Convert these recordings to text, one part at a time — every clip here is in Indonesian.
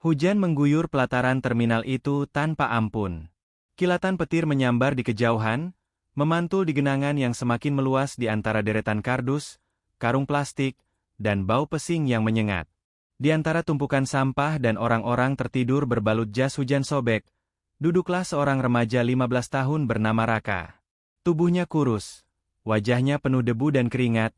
Hujan mengguyur pelataran terminal itu tanpa ampun. Kilatan petir menyambar di kejauhan, memantul di genangan yang semakin meluas di antara deretan kardus, karung plastik, dan bau pesing yang menyengat. Di antara tumpukan sampah dan orang-orang tertidur berbalut jas hujan sobek, duduklah seorang remaja 15 tahun bernama Raka. Tubuhnya kurus, wajahnya penuh debu dan keringat,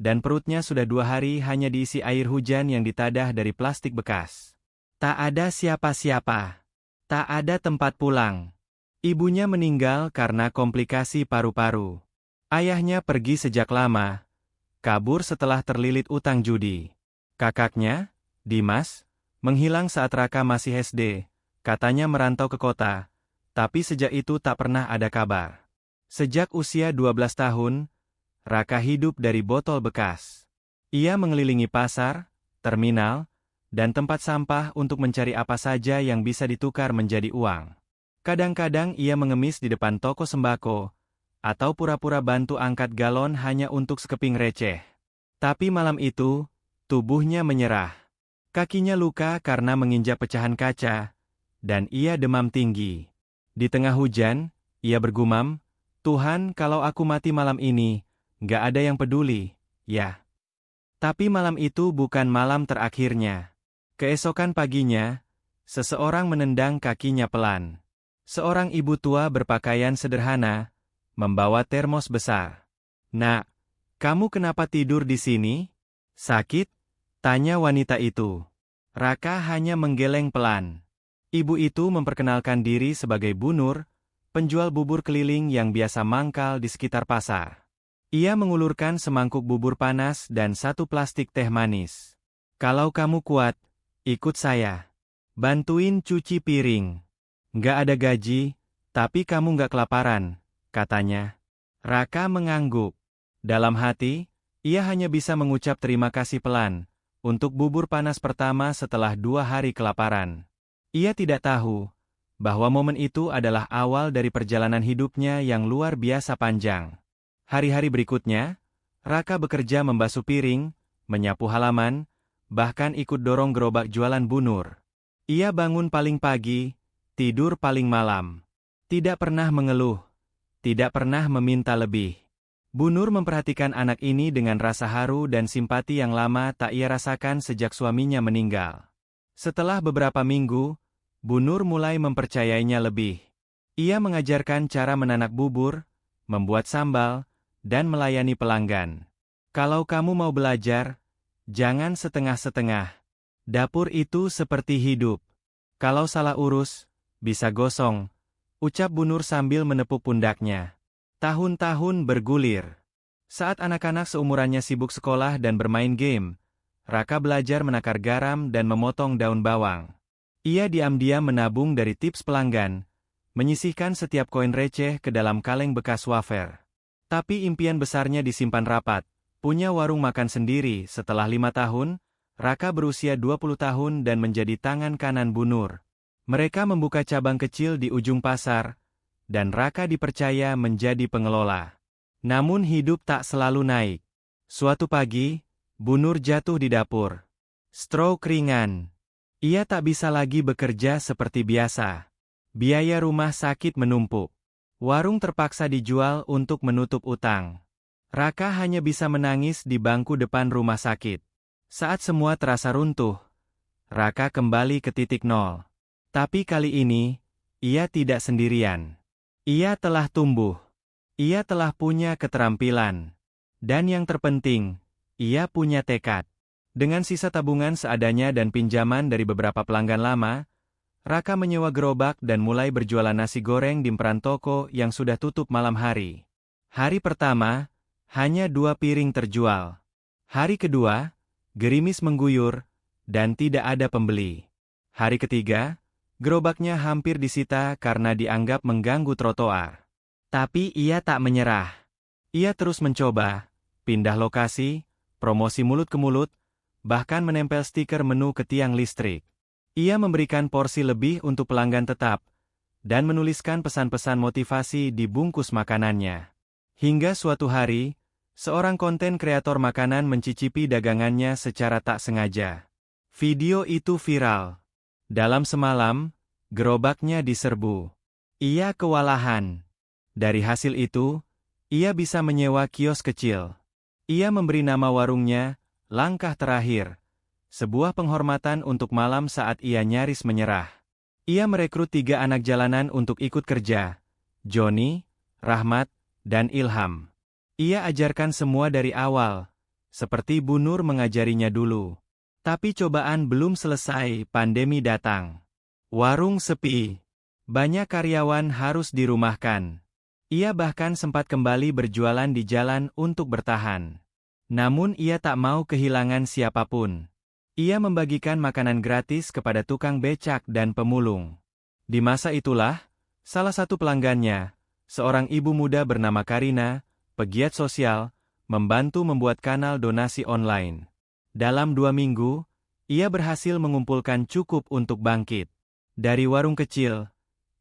dan perutnya sudah 2 hari hanya diisi air hujan yang ditadah dari plastik bekas. Tak ada siapa-siapa. Tak ada tempat pulang. Ibunya meninggal karena komplikasi paru-paru. Ayahnya pergi sejak lama, kabur setelah terlilit utang judi. Kakaknya, Dimas, menghilang saat Raka masih SD, katanya merantau ke kota, tapi sejak itu tak pernah ada kabar. Sejak usia 12 tahun, Raka hidup dari botol bekas. Ia mengelilingi pasar, terminal, dan tempat sampah untuk mencari apa saja yang bisa ditukar menjadi uang. Kadang-kadang ia mengemis di depan toko sembako, atau pura-pura bantu angkat galon hanya untuk sekeping receh. Tapi malam itu, tubuhnya menyerah. Kakinya luka karena menginjak pecahan kaca, dan ia demam tinggi. Di tengah hujan, ia bergumam, "Tuhan, kalau aku mati malam ini, nggak ada yang peduli, ya." Tapi malam itu bukan malam terakhirnya. Keesokan paginya, seseorang menendang kakinya pelan. Seorang ibu tua berpakaian sederhana, membawa termos besar. "Nak, kamu kenapa tidur di sini? Sakit?" tanya wanita itu. Raka hanya menggeleng pelan. Ibu itu memperkenalkan diri sebagai Bu Nur, penjual bubur keliling yang biasa mangkal di sekitar pasar. Ia mengulurkan semangkuk bubur panas dan satu plastik teh manis. "Kalau kamu kuat, ikut saya. Bantuin cuci piring. Nggak ada gaji, tapi kamu nggak kelaparan," katanya. Raka mengangguk. Dalam hati, ia hanya bisa mengucap terima kasih pelan, untuk bubur panas pertama setelah 2 hari kelaparan. Ia tidak tahu, bahwa momen itu adalah awal dari perjalanan hidupnya yang luar biasa panjang. Hari-hari berikutnya, Raka bekerja membasuh piring, menyapu halaman, bahkan ikut dorong gerobak jualan Bu Nur. Ia bangun paling pagi, tidur paling malam. Tidak pernah mengeluh, tidak pernah meminta lebih. Bu Nur memperhatikan anak ini dengan rasa haru dan simpati yang lama tak ia rasakan sejak suaminya meninggal. Setelah beberapa minggu, Bu Nur mulai mempercayainya lebih. Ia mengajarkan cara menanak bubur, membuat sambal, dan melayani pelanggan. "Kalau kamu mau belajar, jangan setengah-setengah. Dapur itu seperti hidup. Kalau salah urus, bisa gosong," ucap Bu Nur sambil menepuk pundaknya. Tahun-tahun bergulir. Saat anak-anak seumurannya sibuk sekolah dan bermain game, Raka belajar menakar garam dan memotong daun bawang. Ia diam-diam menabung dari tips pelanggan, menyisihkan setiap koin receh ke dalam kaleng bekas wafer. Tapi impian besarnya disimpan rapat. Punya warung makan sendiri setelah 5 tahun, Raka berusia 20 tahun dan menjadi tangan kanan Bu Nur. Mereka membuka cabang kecil di ujung pasar, dan Raka dipercaya menjadi pengelola. Namun hidup tak selalu naik. Suatu pagi, Bu Nur jatuh di dapur. Stroke ringan. Ia tak bisa lagi bekerja seperti biasa. Biaya rumah sakit menumpuk. Warung terpaksa dijual untuk menutup utang. Raka hanya bisa menangis di bangku depan rumah sakit. Saat semua terasa runtuh, Raka kembali ke titik nol. Tapi kali ini, ia tidak sendirian. Ia telah tumbuh. Ia telah punya keterampilan. Dan yang terpenting, ia punya tekad. Dengan sisa tabungan seadanya dan pinjaman dari beberapa pelanggan lama, Raka menyewa gerobak dan mulai berjualan nasi goreng di emperan toko yang sudah tutup malam hari. Hari pertama, hanya 2 piring terjual. Hari kedua, gerimis mengguyur, dan tidak ada pembeli. Hari ketiga, gerobaknya hampir disita karena dianggap mengganggu trotoar. Tapi ia tak menyerah. Ia terus mencoba, pindah lokasi, promosi mulut ke mulut, bahkan menempel stiker menu ke tiang listrik. Ia memberikan porsi lebih untuk pelanggan tetap, dan menuliskan pesan-pesan motivasi di bungkus makanannya. Hingga suatu hari, seorang konten kreator makanan mencicipi dagangannya secara tak sengaja. Video itu viral. Dalam semalam, gerobaknya diserbu. Ia kewalahan. Dari hasil itu, ia bisa menyewa kios kecil. Ia memberi nama warungnya, Langkah Terakhir. Sebuah penghormatan untuk malam saat ia nyaris menyerah. Ia merekrut 3 anak jalanan untuk ikut kerja. Joni, Rahmat, dan Ilham. Ia ajarkan semua dari awal, seperti Bu Nur mengajarinya dulu. Tapi cobaan belum selesai, pandemi datang. Warung sepi. Banyak karyawan harus dirumahkan. Ia bahkan sempat kembali berjualan di jalan untuk bertahan. Namun ia tak mau kehilangan siapapun. Ia membagikan makanan gratis kepada tukang becak dan pemulung. Di masa itulah, salah satu pelanggannya, seorang ibu muda bernama Karina, pegiat sosial, membantu membuat kanal donasi online. Dalam 2 minggu, ia berhasil mengumpulkan cukup untuk bangkit. Dari warung kecil,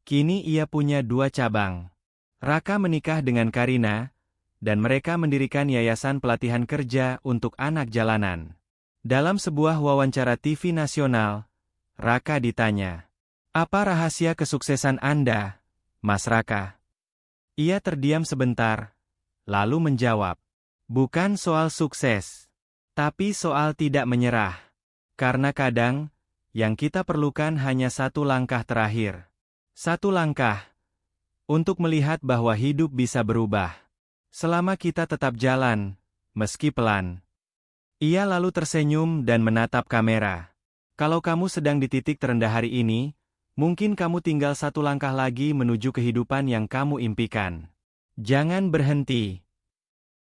kini ia punya 2 cabang. Raka menikah dengan Karina, dan mereka mendirikan yayasan pelatihan kerja untuk anak jalanan. Dalam sebuah wawancara TV nasional, Raka ditanya, "Apa rahasia kesuksesan Anda, Mas Raka?" Ia terdiam sebentar, lalu menjawab, "Bukan soal sukses, tapi soal tidak menyerah. Karena kadang, yang kita perlukan hanya 1 langkah terakhir. 1 langkah, untuk melihat bahwa hidup bisa berubah. Selama kita tetap jalan, meski pelan." Ia lalu tersenyum dan menatap kamera. "Kalau kamu sedang di titik terendah hari ini, mungkin kamu tinggal 1 langkah lagi menuju kehidupan yang kamu impikan. Jangan berhenti.